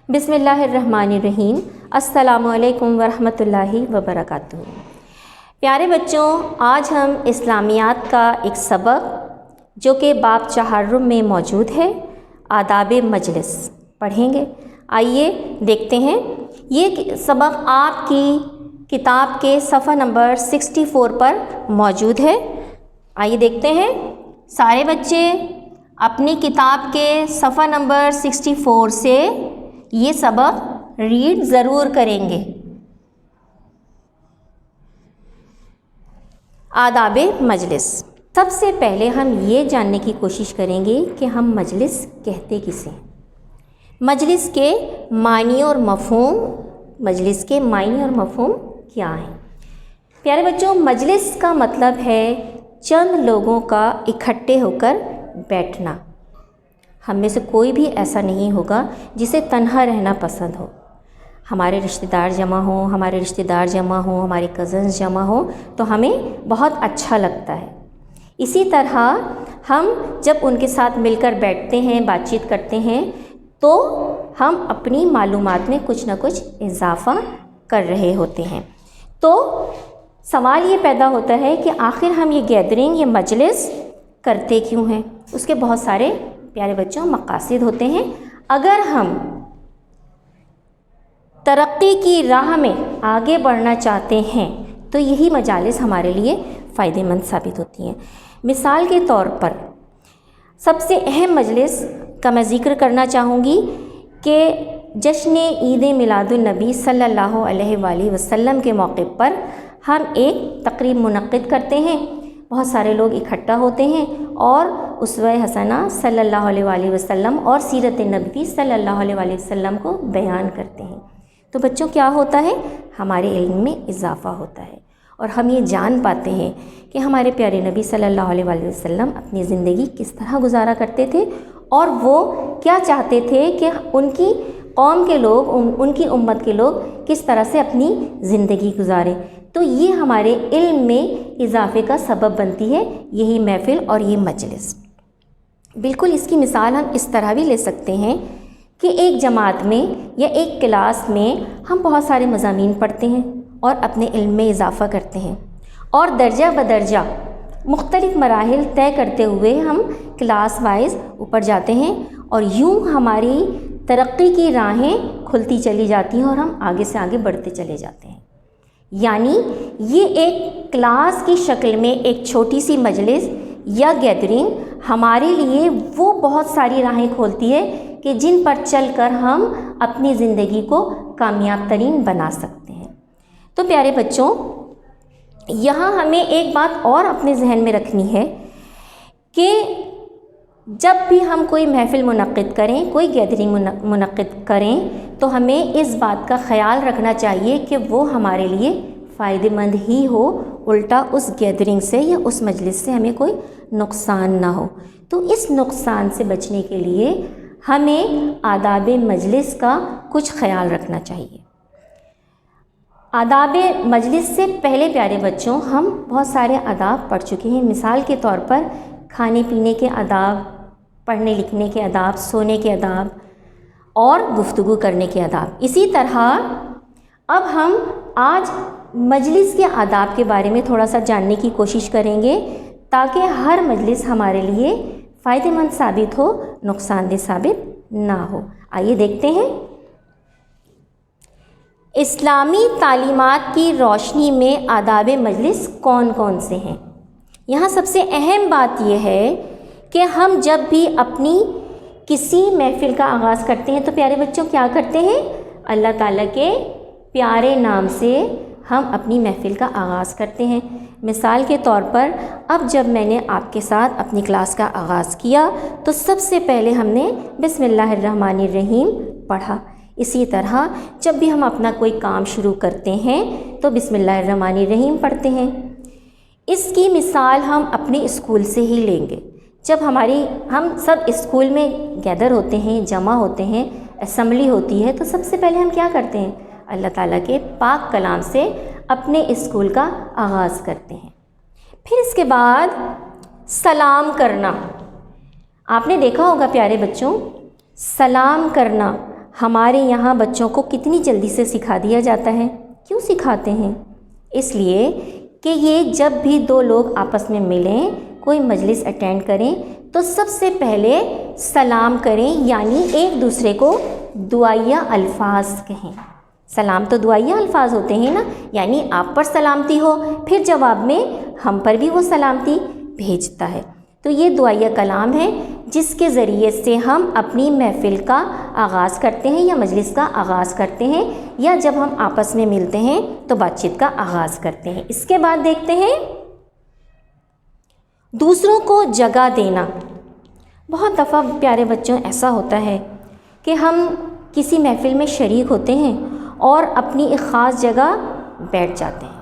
بسم اللہ الرحمن الرحیم۔ السلام علیکم ورحمۃ اللہ وبرکاتہ۔ پیارے بچوں، آج ہم اسلامیات کا ایک سبق جو کہ باب چہارم میں موجود ہے، آداب مجلس، پڑھیں گے۔ آئیے دیکھتے ہیں۔ یہ سبق آپ کی کتاب کے صفحہ نمبر 64 پر موجود ہے۔ آئیے دیکھتے ہیں۔ سارے بچے اپنی کتاب کے صفحہ نمبر 64 سے یہ سبق ریڈ ضرور کریں گے۔ آداب مجلس۔ سب سے پہلے ہم یہ جاننے کی کوشش کریں گے کہ ہم مجلس کہتے کسے ہیں۔ مجلس کے معنی اور مفہوم، مجلس کے معنی اور مفہوم کیا ہیں؟ پیارے بچوں، مجلس کا مطلب ہے چند لوگوں کا اکٹھے ہو کر بیٹھنا۔ ہم میں سے کوئی بھی ایسا نہیں ہوگا جسے تنہا رہنا پسند ہو۔ ہمارے رشتہ دار جمع ہوں، ہمارے کزنز جمع ہوں تو ہمیں بہت اچھا لگتا ہے۔ اسی طرح ہم جب ان کے ساتھ مل کر بیٹھتے ہیں، بات چیت کرتے ہیں تو ہم اپنی معلومات میں کچھ نہ کچھ اضافہ کر رہے ہوتے ہیں۔ تو سوال یہ پیدا ہوتا ہے کہ آخر ہم یہ گیدرنگ، یہ مجلس کرتے کیوں ہیں؟ اس کے بہت سارے پیارے بچوں مقاصد ہوتے ہیں۔ اگر ہم ترقی کی راہ میں آگے بڑھنا چاہتے ہیں تو یہی مجالس ہمارے لیے فائدہ مند ثابت ہوتی ہیں۔ مثال کے طور پر سب سے اہم مجلس کا میں ذکر کرنا چاہوں گی کہ جشن عید میلاد النبی صلی اللہ علیہ وآلہ وسلم کے موقع پر ہم ایک تقریب منعقد کرتے ہیں۔ بہت سارے لوگ اکٹھا ہوتے ہیں اور اسوہ حسنہ صلی اللہ علیہ وآلہ وسلم اور سیرت نبوی صلی اللہ علیہ وآلہ وسلم کو بیان کرتے ہیں۔ تو بچوں کیا ہوتا ہے؟ ہمارے علم میں اضافہ ہوتا ہے اور ہم یہ جان پاتے ہیں کہ ہمارے پیارے نبی صلی اللہ علیہ وآلہ وسلم اپنی زندگی کس طرح گزارا کرتے تھے اور وہ کیا چاہتے تھے کہ ان کی قوم کے لوگ، ان کی امت کے لوگ کس طرح سے اپنی زندگی گزاریں۔ تو یہ ہمارے علم میں اضافے کا سبب بنتی ہے یہی محفل اور یہ مجلس۔ بالکل اس کی مثال ہم اس طرح بھی لے سکتے ہیں کہ ایک جماعت میں یا ایک کلاس میں ہم بہت سارے مضامین پڑھتے ہیں اور اپنے علم میں اضافہ کرتے ہیں اور درجہ بدرجہ مختلف مراحل طے کرتے ہوئے ہم کلاس وائز اوپر جاتے ہیں اور یوں ہماری ترقی کی راہیں کھلتی چلی جاتی ہیں اور ہم آگے سے آگے بڑھتے چلے جاتے ہیں۔ یعنی یہ ایک کلاس کی شکل میں ایک چھوٹی سی مجلس یا گیدرنگ ہمارے لیے وہ بہت ساری راہیں کھولتی ہے کہ جن پر چل کر ہم اپنی زندگی کو کامیاب ترین بنا سکتے ہیں۔ تو پیارے بچوں، یہاں ہمیں ایک بات اور اپنے ذہن میں رکھنی ہے کہ جب بھی ہم کوئی محفل منعقد کریں، کوئی گیدرنگ منعقد کریں تو ہمیں اس بات کا خیال رکھنا چاہیے کہ وہ ہمارے لیے فائدہ مند ہی ہو، الٹا اس گیدرنگ سے یا اس مجلس سے ہمیں کوئی نقصان نہ ہو۔ تو اس نقصان سے بچنے کے لیے ہمیں آداب مجلس کا کچھ خیال رکھنا چاہیے۔ آداب مجلس سے پہلے پیارے بچوں ہم بہت سارے آداب پڑھ چکے ہیں۔ مثال کے طور پر کھانے پینے کے آداب، پڑھنے لکھنے کے آداب، سونے کے آداب اور گفتگو کرنے کے آداب۔ اسی طرح اب ہم آج مجلس کے آداب کے بارے میں تھوڑا سا جاننے کی کوشش کریں گے تاکہ ہر مجلس ہمارے لیے فائدہ مند ثابت ہو، نقصان دہ ثابت نہ ہو۔ آئیے دیکھتے ہیں۔ اسلامی تعلیمات کی روشنی میں آداب مجلس کون کون سے ہیں؟ یہاں سب سے اہم بات یہ ہے کہ ہم جب بھی اپنی کسی محفل کا آغاز کرتے ہیں تو پیارے بچوں کیا کرتے ہیں؟ اللہ تعالیٰ کے پیارے نام سے ہم اپنی محفل کا آغاز کرتے ہیں۔ مثال کے طور پر اب جب میں نے آپ کے ساتھ اپنی کلاس کا آغاز کیا تو سب سے پہلے ہم نے بسم اللہ الرحمن الرحیم پڑھا۔ اسی طرح جب بھی ہم اپنا کوئی کام شروع کرتے ہیں تو بسم اللہ الرحمن الرحیم پڑھتے ہیں۔ اس کی مثال ہم اپنے اسکول سے ہی لیں گے۔ جب ہم سب اسکول میں گیدر ہوتے ہیں، جمع ہوتے ہیں، اسمبلی ہوتی ہے تو سب سے پہلے ہم کیا کرتے ہیں؟ اللہ تعالیٰ کے پاک کلام سے اپنے اسکول کا آغاز کرتے ہیں۔ پھر اس کے بعد سلام کرنا۔ آپ نے دیکھا ہوگا پیارے بچوں، سلام کرنا ہمارے یہاں بچوں کو کتنی جلدی سے سکھا دیا جاتا ہے۔ کیوں سکھاتے ہیں؟ اس لیے کہ یہ جب بھی دو لوگ آپس میں ملیں، کوئی مجلس اٹینڈ کریں تو سب سے پہلے سلام کریں، یعنی ایک دوسرے کو دعائیہ الفاظ کہیں۔ سلام تو دعائیہ الفاظ ہوتے ہیں نا، یعنی آپ پر سلامتی ہو، پھر جواب میں ہم پر بھی وہ سلامتی بھیجتا ہے۔ تو یہ دعائیہ کلام ہے جس کے ذریعے سے ہم اپنی محفل کا آغاز کرتے ہیں یا مجلس کا آغاز کرتے ہیں، یا جب ہم آپس میں ملتے ہیں تو بات چیت کا آغاز کرتے ہیں۔ اس کے بعد دیکھتے ہیں دوسروں کو جگہ دینا۔ بہت دفعہ پیارے بچوں ایسا ہوتا ہے کہ ہم کسی محفل میں شریک ہوتے ہیں اور اپنی ایک خاص جگہ بیٹھ جاتے ہیں،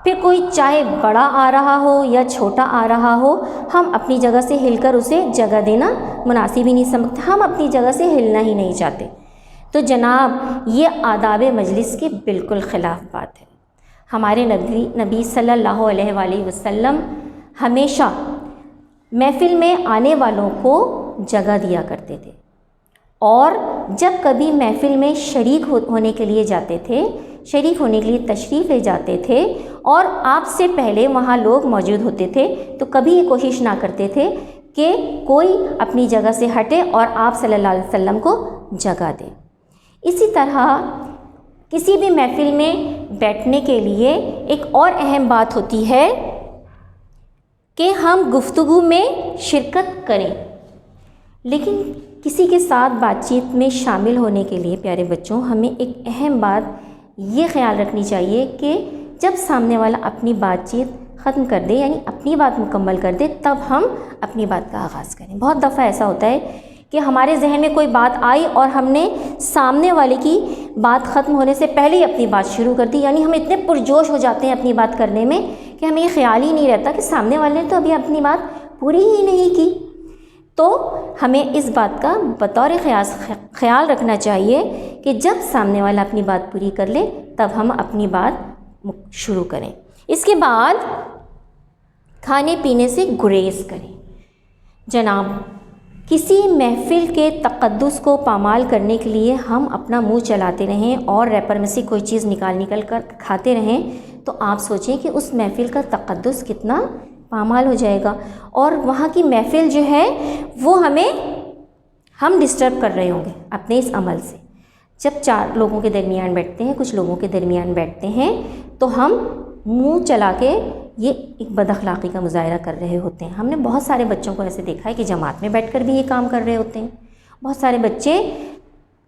پھر کوئی چاہے بڑا آ رہا ہو یا چھوٹا آ رہا ہو، ہم اپنی جگہ سے ہل کر اسے جگہ دینا مناسب ہی نہیں سمجھتے، ہم اپنی جگہ سے ہلنا ہی نہیں چاہتے۔ تو جناب یہ آداب مجلس کے بالکل خلاف بات ہے۔ ہمارے نبی صلی اللہ علیہ وآلہ وسلم ہمیشہ محفل میں آنے والوں کو جگہ دیا کرتے تھے، اور جب کبھی محفل میں شریک ہونے کے لیے جاتے تھے، شریک ہونے کے لیے تشریف لے جاتے تھے اور آپ سے پہلے وہاں لوگ موجود ہوتے تھے، تو کبھی یہ کوشش نہ کرتے تھے کہ کوئی اپنی جگہ سے ہٹے اور آپ صلی اللہ علیہ وسلم کو جگہ دے۔ اسی طرح کسی بھی محفل میں بیٹھنے کے لیے ایک اور اہم بات ہوتی ہے کہ ہم گفتگو میں شرکت کریں، لیکن کسی کے ساتھ بات چیت میں شامل ہونے کے لیے پیارے بچوں ہمیں ایک اہم بات یہ خیال رکھنی چاہیے کہ جب سامنے والا اپنی بات چیت ختم کر دے، یعنی اپنی بات مکمل کر دے، تب ہم اپنی بات کا آغاز کریں۔ بہت دفعہ ایسا ہوتا ہے کہ ہمارے ذہن میں کوئی بات آئی اور ہم نے سامنے والے کی بات ختم ہونے سے پہلے ہی اپنی بات شروع کر دی، یعنی ہم اتنے پرجوش ہو جاتے ہیں اپنی بات کرنے میں کہ ہمیں یہ خیال ہی نہیں رہتا کہ سامنے والے نے تو ابھی اپنی بات پوری ہی نہیں کی۔ تو ہمیں اس بات کا بطور خیال رکھنا چاہیے کہ جب سامنے والا اپنی بات پوری کر لے تب ہم اپنی بات شروع کریں۔ اس کے بعد کھانے پینے سے گریز کریں۔ جناب کسی محفل کے تقدس کو پامال کرنے کے لیے ہم اپنا منہ چلاتے رہیں اور ریپر میں سے کوئی چیز نکال کر کھاتے رہیں تو آپ سوچیں کہ اس محفل کا تقدس کتنا پامال ہو جائے گا، اور وہاں کی محفل جو ہے وہ ہم ڈسٹرب کر رہے ہوں گے اپنے اس عمل سے۔ جب چار لوگوں کے درمیان بیٹھتے ہیں، کچھ لوگوں کے درمیان بیٹھتے ہیں، تو ہم منہ چلا کے یہ ایک بد اخلاقی کا مظاہرہ کر رہے ہوتے ہیں۔ ہم نے بہت سارے بچوں کو ایسے دیکھا ہے کہ جماعت میں بیٹھ کر بھی یہ کام کر رہے ہوتے ہیں، بہت سارے بچے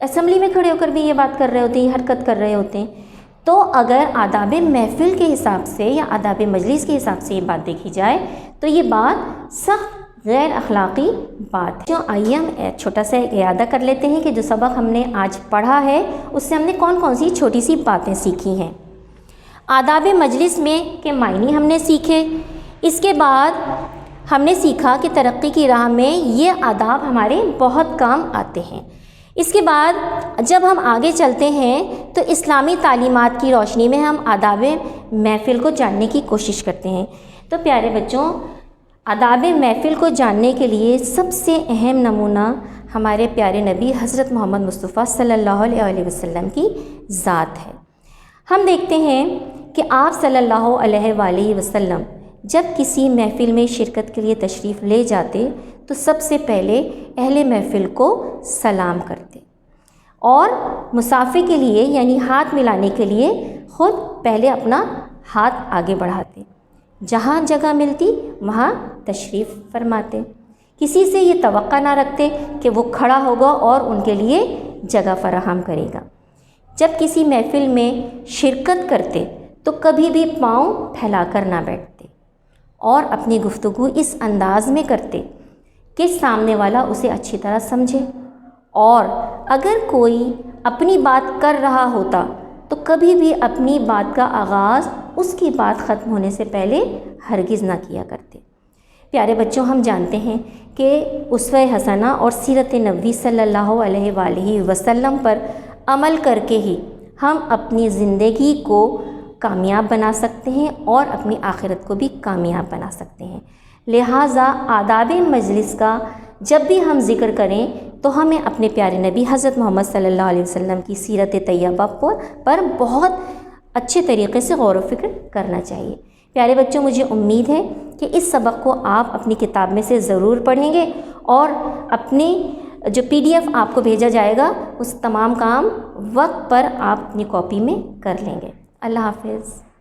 اسمبلی میں کھڑے ہو کر بھی یہ بات کر رہے ہوتے ہیں، یہ حرکت کر رہے ہوتے ہیں۔ تو اگر آداب محفل کے حساب سے یا آداب مجلس کے حساب سے یہ بات دیکھی جائے تو یہ بات سخت غیر اخلاقی بات ہے۔ جو آئیے ہم چھوٹا سا اعادہ کر لیتے ہیں کہ جو سبق ہم نے آج پڑھا ہے اس سے ہم نے کون کون سی چھوٹی سی باتیں سیکھی ہیں۔ آداب مجلس میں کے معنی ہم نے سیکھے، اس کے بعد ہم نے سیکھا کہ ترقی کی راہ میں یہ آداب ہمارے بہت کام آتے ہیں۔ اس کے بعد جب ہم آگے چلتے ہیں تو اسلامی تعلیمات کی روشنی میں ہم آداب محفل کو جاننے کی کوشش کرتے ہیں۔ تو پیارے بچوں آداب محفل کو جاننے کے لیے سب سے اہم نمونہ ہمارے پیارے نبی حضرت محمد مصطفیٰ صلی اللہ علیہ وسلم کی ذات ہے۔ ہم دیکھتے ہیں کہ آپ صلی اللہ علیہ وآلہ وسلم جب کسی محفل میں شرکت کے لیے تشریف لے جاتے تو سب سے پہلے اہل محفل کو سلام کرتے اور مسافے کے لیے یعنی ہاتھ ملانے کے لیے خود پہلے اپنا ہاتھ آگے بڑھاتے، جہاں جگہ ملتی وہاں تشریف فرماتے، کسی سے یہ توقع نہ رکھتے کہ وہ کھڑا ہوگا اور ان کے لیے جگہ فراہم کرے گا۔ جب کسی محفل میں شرکت کرتے تو کبھی بھی پاؤں پھیلا کر نہ بیٹھتے اور اپنی گفتگو اس انداز میں کرتے کہ سامنے والا اسے اچھی طرح سمجھے، اور اگر کوئی اپنی بات کر رہا ہوتا تو کبھی بھی اپنی بات کا آغاز اس کی بات ختم ہونے سے پہلے ہرگز نہ کیا کرتے۔ پیارے بچوں ہم جانتے ہیں کہ اسوہ حسنہ اور سیرت نبوی صلی اللہ علیہ وآلہ وسلم پر عمل کر کے ہی ہم اپنی زندگی کو کامیاب بنا سکتے ہیں اور اپنی آخرت کو بھی کامیاب بنا سکتے ہیں۔ لہٰذا آداب مجلس کا جب بھی ہم ذکر کریں تو ہمیں اپنے پیارے نبی حضرت محمد صلی اللہ علیہ وسلم کی سیرت طیبہ پر بہت اچھے طریقے سے غور و فکر کرنا چاہیے۔ پیارے بچوں، مجھے امید ہے کہ اس سبق کو آپ اپنی کتاب میں سے ضرور پڑھیں گے اور اپنی جو PDF آپ کو بھیجا جائے گا اس تمام کام وقت پر آپ اپنی کاپی میں کر لیں گے۔ اللہ حافظ۔